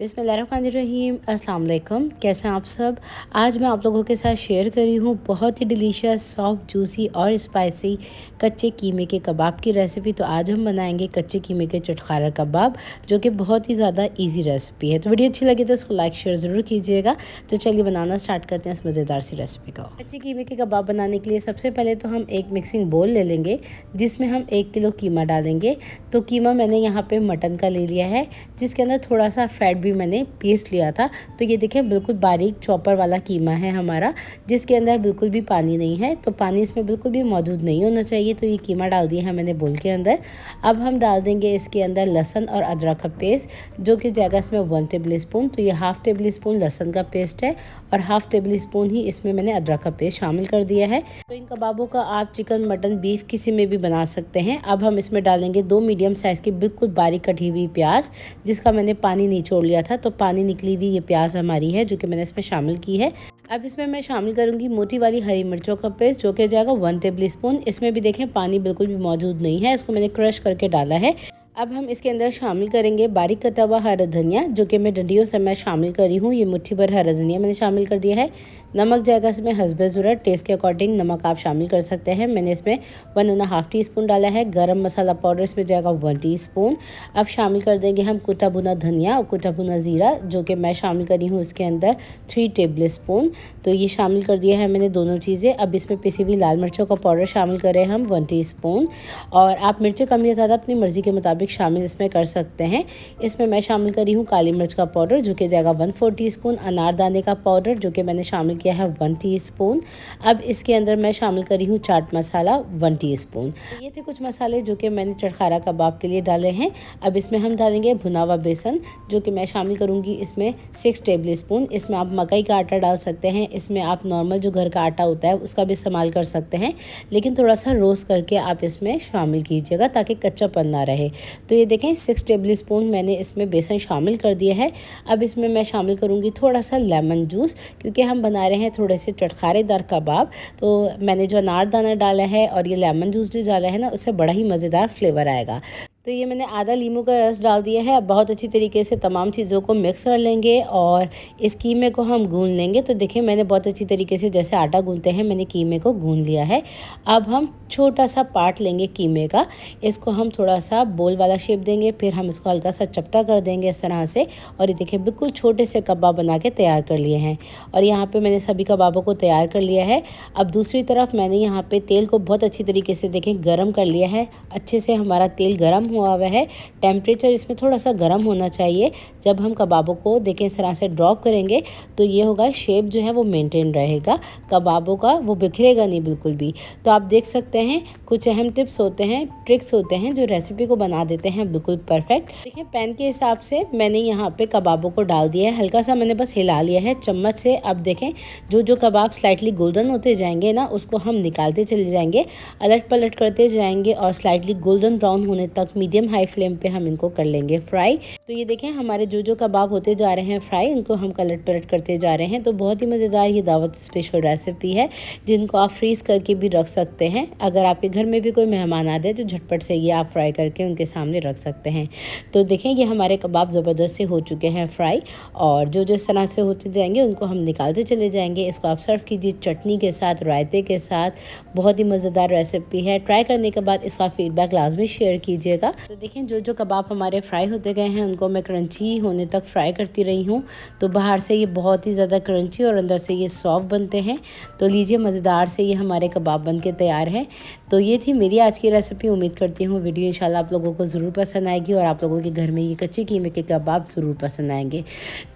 बिस्मिल्लाहिर्रहमानिर्रहीम, अस्सलाम वालेकुम। कैसे हैं आप सब। आज मैं आप लोगों के साथ शेयर करी हूँ बहुत ही डिलीशियस, सॉफ्ट, जूसी और स्पाइसी कच्चे कीमे के कबाब की रेसिपी। तो आज हम बनाएंगे कच्चे कीमे के चटखारा कबाब, जो कि बहुत ही ज़्यादा इजी रेसिपी है। तो वीडियो अच्छी लगी तो इसको लाइक शेयर ज़रूर कीजिएगा। तो चलिए बनाना स्टार्ट करते हैं इस मज़ेदार सी रेसिपी को। कच्चे कीमे के कबाब बनाने के लिए सबसे पहले तो हम एक मिक्सिंग बोल ले लेंगे, जिसमें हम 1 किलो कीमा डालेंगे। तो कीमा मैंने यहाँ पे मटन का ले लिया है, जिसके अंदर थोड़ा सा फैट भी मैंने पीस लिया था। तो ये देखें, बिल्कुल बारीक चॉपर वाला कीमा है हमारा, जिसके अंदर बिल्कुल भी पानी नहीं है। तो पानी इसमें बिल्कुल भी मौजूद नहीं होना चाहिए। तो ये कीमा डाल दिया है मैंने बोल के अंदर। अब हम डाल देंगे इसके अंदर लहसुन और अदरक का पेस्ट, जो कि जाएगा इसमें 1 टेबल स्पून। तो ये हाफ़ टेबल स्पून लहसुन का पेस्ट है और हाफ़ टेबल स्पून ही इसमें मैंने अदरक का पेस्ट शामिल कर दिया है। तो इन कबाबों का आप चिकन, मटन, बीफ किसी में भी बना सकते हैं। अब हम इसमें डालेंगे 2 मीडियम साइज़ की बिल्कुल बारीक कटी हुई प्याज, जिसका मैंने पानी निचोड़ लिया था। तो पानी निकली हुई ये प्याज हमारी है, जो कि मैंने इसमें शामिल की है। अब इसमें मैं शामिल करूंगी मोटी वाली हरी मिर्चों का पेस्ट, जो कि जाएगा 1 टेबल स्पून। इसमें भी देखें पानी बिल्कुल भी मौजूद नहीं है, इसको मैंने क्रश करके डाला है। अब हम इसके अंदर शामिल करेंगे बारीक कटा हुआ हरा धनिया, जो कि मैं डंडियों से मैं शामिल करी हूँ। ये मुट्ठी भर हरा धनिया मैंने शामिल कर दिया है। नमक जाएगा इसमें हस्बे ज़रूरत, टेस्ट के अकॉर्डिंग नमक आप शामिल कर सकते हैं। मैंने इसमें 1.5 टीस्पून डाला है। गरम मसाला पाउडर इसमें जाएगा 1 टीस्पून। अब शामिल कर देंगे हम कुटा भुना धनिया और कुटा भुना ज़ीरा, जो कि मैं शामिल करी हूँ इसके अंदर 3 टेबल स्पून। तो ये शामिल कर दिया है मैंने दोनों चीज़ें। अब इसमें पिसी हुई लाल मिर्चों का पाउडर शामिल करें हम 1 टीस्पून। और आप मिर्चें कम या ज़्यादा अपनी मर्ज़ी के मुताबिक शामिल इसमें कर सकते हैं। इसमें मैं शामिल करी हूँ काली मिर्च का पाउडर, जो कि जाएगा 1/4 टीस्पून। अनारदाने का पाउडर, जो कि मैंने शामिल किया है 1 टीस्पून। अब इसके अंदर मैं शामिल करी हूँ चाट मसाला 1 टीस्पून। ये थे कुछ मसाले जो कि मैंने चटखारा कबाब के लिए डाले हैं। अब इसमें हम डालेंगे भुना हुआ बेसन, जो कि मैं शामिल करूँगी इसमें 6 टेबल स्पून। इसमें आप मकई का आटा डाल सकते हैं, इसमें आप नॉर्मल जो घर का आटा होता है उसका भी इस्तेमाल कर सकते हैं, लेकिन थोड़ा सा रोस्ट करके आप इसमें शामिल कीजिएगा ताकि कच्चापन ना रहे। तो ये देखें 6 टेबल स्पून मैंने इसमें बेसन शामिल कर दिया है। अब इसमें मैं शामिल करूँगी थोड़ा सा लेमन जूस, क्योंकि हम बना रहे हैं थोड़े से चटखारेदार कबाब। तो मैंने जो अनारदाना डाला है और ये लेमन जूस जो डाला है ना, उससे बड़ा ही मज़ेदार फ्लेवर आएगा। तो ये मैंने आधा लीमू का रस डाल दिया है। अब बहुत अच्छी तरीके से तमाम चीज़ों को मिक्स कर लेंगे और इस कीमे को हम गूंद लेंगे। तो देखिए, मैंने बहुत अच्छी तरीके से जैसे आटा गूंदते हैं, मैंने कीमे को गूंद लिया है। अब हम छोटा सा पार्ट लेंगे कीमे का, इसको हम थोड़ा सा बोल वाला शेप देंगे, फिर हम इसको हल्का सा चपटा कर देंगे इस तरह से। और ये देखिए, बिल्कुल छोटे से कबाब बना के तैयार कर लिए हैं। और यहाँ पर मैंने सभी कबाबों को तैयार कर लिया है। अब दूसरी तरफ मैंने यहाँ पर तेल को बहुत अच्छी तरीके से देखें गर्म कर लिया है। अच्छे से हमारा तेल गर्म हुआ है। टेम्परेचर इसमें थोड़ा सा गर्म होना चाहिए। जब हम कबाबों को देखें इस तरह से ड्रॉप करेंगे, तो ये होगा शेप जो है वो मेंटेन रहेगा कबाबों का, वो बिखरेगा नहीं बिल्कुल भी। तो आप देख सकते हैं कुछ अहम टिप्स होते हैं, ट्रिक्स होते हैं, जो रेसिपी को बना देते हैं बिल्कुल परफेक्ट। देखिए, पैन के हिसाब से मैंने यहाँ पे कबाबों को डाल दिया है। हल्का सा मैंने बस हिला लिया है चम्मच से। अब देखें, जो कबाब स्लाइटली गोल्डन होते जाएंगे ना, उसको हम निकालते चले जाएंगे, अलट पलट करते जाएंगे और स्लाइटली गोल्डन ब्राउन होने तक मीडियम हाई फ्लेम पे हम इनको कर लेंगे फ्राई। तो ये देखें, हमारे जो कबाब होते जा रहे हैं फ्राई, इनको हम कलट पलट करते जा रहे हैं। तो बहुत ही मज़ेदार ये दावत स्पेशल रेसिपी है, जिनको आप फ्रीज़ करके भी रख सकते हैं। अगर आपके घर में भी कोई मेहमान आ जाए तो झटपट से ये आप फ्राई करके उनके सामने रख सकते हैं। तो देखें, ये हमारे कबाब ज़बरदस्त से हो चुके हैं फ्राई, और जो इस तरह से होते जाएंगे उनको हम निकालते चले जाएंगे। इसको आप सर्व कीजिए चटनी के साथ, रायते के साथ। बहुत ही मज़ेदार रेसिपी है। ट्राई करने के बाद इसका फीडबैक लाजमी शेयर कीजिएगा। तो देखें, जो कबाब हमारे फ्राई होते गए हैं, उनको मैं क्रंची होने तक फ्राई करती रही हूँ। तो बाहर से ये बहुत ही ज़्यादा क्रंची और अंदर से ये सॉफ्ट बनते हैं। तो लीजिए, मज़ेदार से ये हमारे कबाब बन के तैयार हैं। तो ये थी मेरी आज की रेसिपी। उम्मीद करती हूँ वीडियो इंशाल्लाह आप लोगों को ज़रूर पसंद आएगी और आप लोगों के घर में ये कच्चे कीमे के कबाब ज़रूर पसंद आएंगे।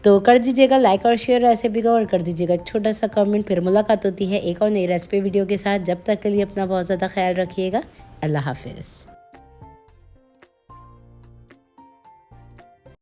तो कर दीजिएगा लाइक और शेयर रेसिपी को, और कर दीजिएगा एक छोटा सा कमेंट। फिर मुलाकात होती है एक और नई रेसिपी वीडियो के साथ। जब तक के लिए अपना बहुत ज़्यादा ख्याल रखिएगा। अल्लाह हाफिज़।